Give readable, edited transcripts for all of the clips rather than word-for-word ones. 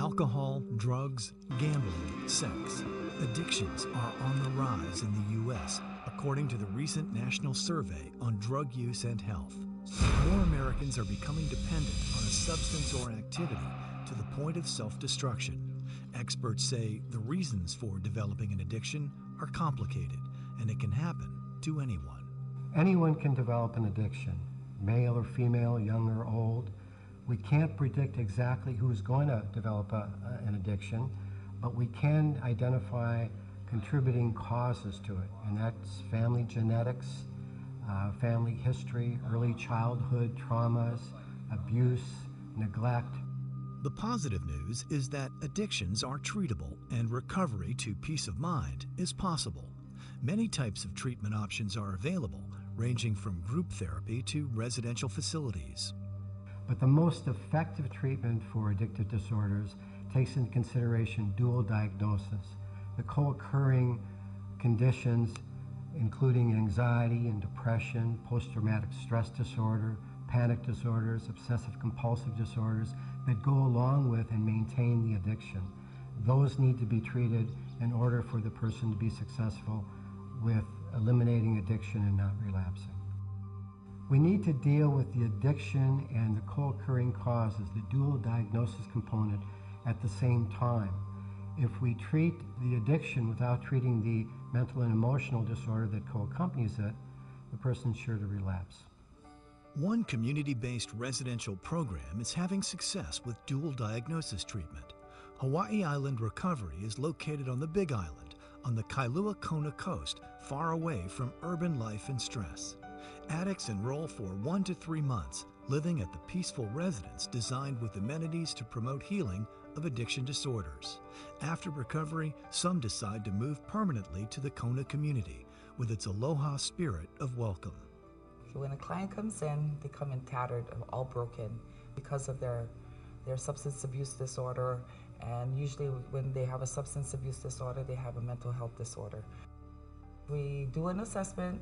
Alcohol, drugs, gambling, sex. Addictions are on the rise in the U.S., according to the recent National Survey on Drug Use and Health. More Americans are becoming dependent on a substance or activity to the point of self-destruction. Experts say the reasons for developing an addiction are complicated, and it can happen to anyone. Anyone can develop an addiction, male or female, young or old. We can't predict exactly who's going to develop an addiction, but we can identify contributing causes to it, and that's family genetics, family history, early childhood traumas, abuse, neglect. The positive news is that addictions are treatable and recovery to peace of mind is possible. Many types of treatment options are available, ranging from group therapy to residential facilities. But the most effective treatment for addictive disorders takes into consideration dual diagnosis, the co-occurring conditions including anxiety and depression, post-traumatic stress disorder, panic disorders, obsessive-compulsive disorders that go along with and maintain the addiction. Those need to be treated in order for the person to be successful with eliminating addiction and not relapsing. We need to deal with the addiction and the co-occurring causes, the dual diagnosis component, at the same time. If we treat the addiction without treating the mental and emotional disorder that co-accompanies it, the person's sure to relapse. One community-based residential program is having success with dual diagnosis treatment. Hawaii Island Recovery is located on the Big Island, on the Kailua-Kona coast, far away from urban life and stress. Addicts enroll for 1 to 3 months, living at the peaceful residence designed with amenities to promote healing of addiction disorders. After recovery, some decide to move permanently to the Kona community with its aloha spirit of welcome. When a client comes in, they come in tattered, all broken because of their substance abuse disorder, and usually when they have a substance abuse disorder, they have a mental health disorder. We do an assessment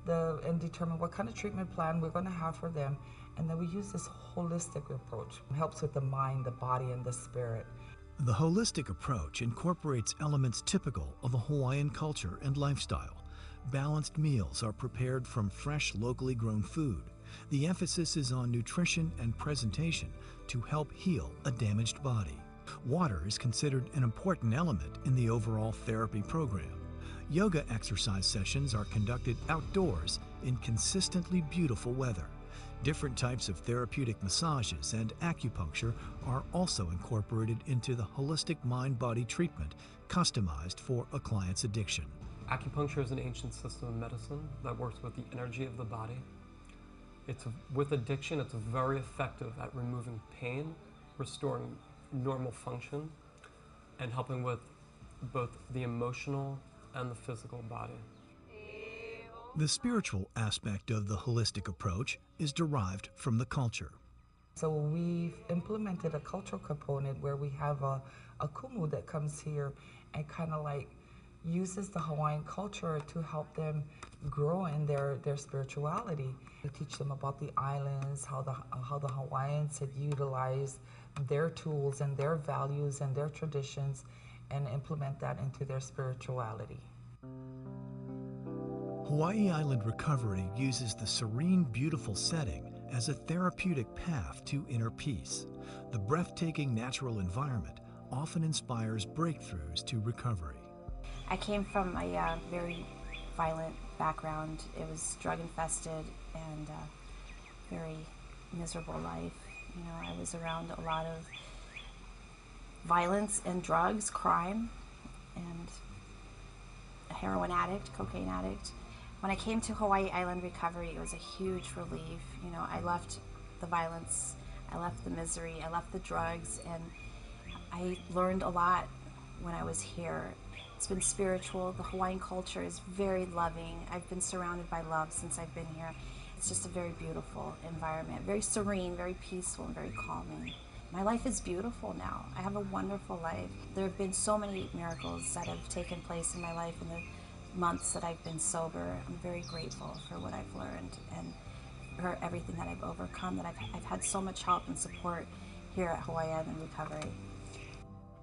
and determine what kind of treatment plan we're going to have for them, and then we use this holistic approach. It helps with the mind, the body, and the spirit. The holistic approach incorporates elements typical of a Hawaiian culture and lifestyle. Balanced meals are prepared from fresh, locally grown food. The emphasis is on nutrition and presentation to help heal a damaged body. Water is considered an important element in the overall therapy program. Yoga exercise sessions are conducted outdoors in consistently beautiful weather. Different types of therapeutic massages and acupuncture are also incorporated into the holistic mind-body treatment customized for a client's addiction. Acupuncture is an ancient system of medicine that works with the energy of the body. With addiction, it's very effective at removing pain, restoring normal function, and helping with both the emotional and the physical body. The spiritual aspect of the holistic approach is derived from the culture. So we've implemented a cultural component where we have a kumu that comes here and kind of like uses the Hawaiian culture to help them grow in their spirituality. We teach them about the islands, how the Hawaiians had utilized their tools and their values and their traditions and implement that into their spirituality. Hawaii Island Recovery uses the serene, beautiful setting as a therapeutic path to inner peace. The breathtaking natural environment often inspires breakthroughs to recovery. I came from a very violent background. It was drug-infested and a very miserable life. You know, I was around a lot of violence and drugs, crime, and a heroin addict, cocaine addict. When I came to Hawaii Island Recovery, it was a huge relief. You know, I left the violence, I left the misery, I left the drugs, and I learned a lot when I was here. It's been spiritual. The Hawaiian culture is very loving. I've been surrounded by love since I've been here. It's just a very beautiful environment, very serene, very peaceful, and very calming. My life is beautiful now. I have a wonderful life. There have been so many miracles that have taken place in my life in the months that I've been sober. I'm very grateful for what I've learned and for everything that I've overcome, that I've had so much help and support here at Hawaii Island Recovery.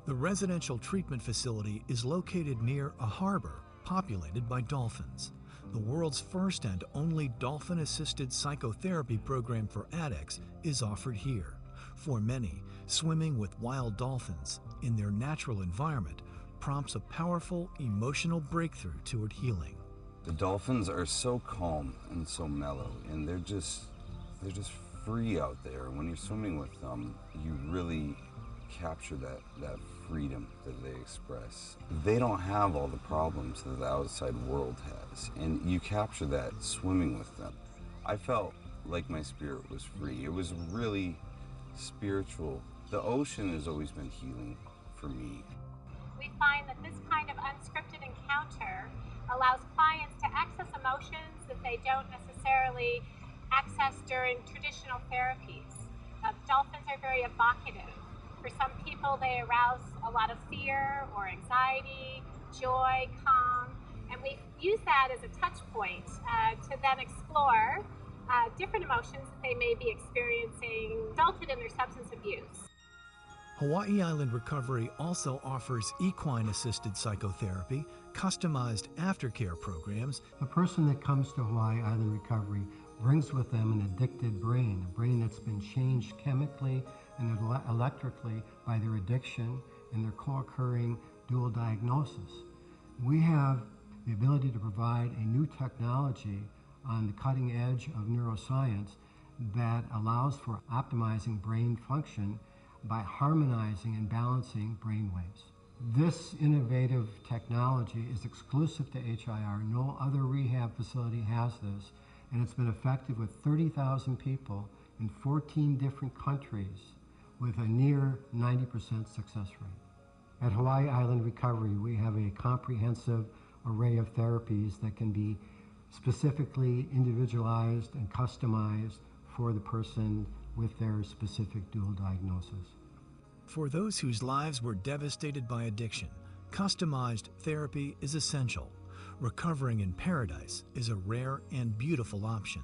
The residential treatment facility is located near a harbor populated by dolphins. The world's first and only dolphin-assisted psychotherapy program for addicts is offered here. For many, swimming with wild dolphins in their natural environment prompts a powerful emotional breakthrough toward healing. The dolphins are so calm and so mellow, and they're just free out there. When you're swimming with them, you really capture that freedom that they express. They don't have all the problems that the outside world has, and you capture that swimming with them. I felt like my spirit was free. It was really spiritual. The ocean has always been healing for me. We find that this kind of unscripted encounter allows clients to access emotions that they don't necessarily access during traditional therapies. Dolphins are very evocative. For some people, they arouse a lot of fear or anxiety, joy, calm, and we use that as a touch point to then explore different emotions that they may be experiencing resulted in their substance abuse. Hawaii Island Recovery also offers equine-assisted psychotherapy, customized aftercare programs. A person that comes to Hawaii Island Recovery brings with them an addicted brain, a brain that's been changed chemically and electrically by their addiction and their co-occurring dual diagnosis. We have the ability to provide a new technology on the cutting edge of neuroscience that allows for optimizing brain function by harmonizing and balancing brain waves. This innovative technology is exclusive to HIR. No other rehab facility has this, and it's been effective with 30,000 people in 14 different countries with a near 90% success rate. At Hawaii Island Recovery, we have a comprehensive array of therapies that can be specifically individualized and customized for the person with their specific dual diagnosis. For those whose lives were devastated by addiction, customized therapy is essential. Recovering in paradise is a rare and beautiful option.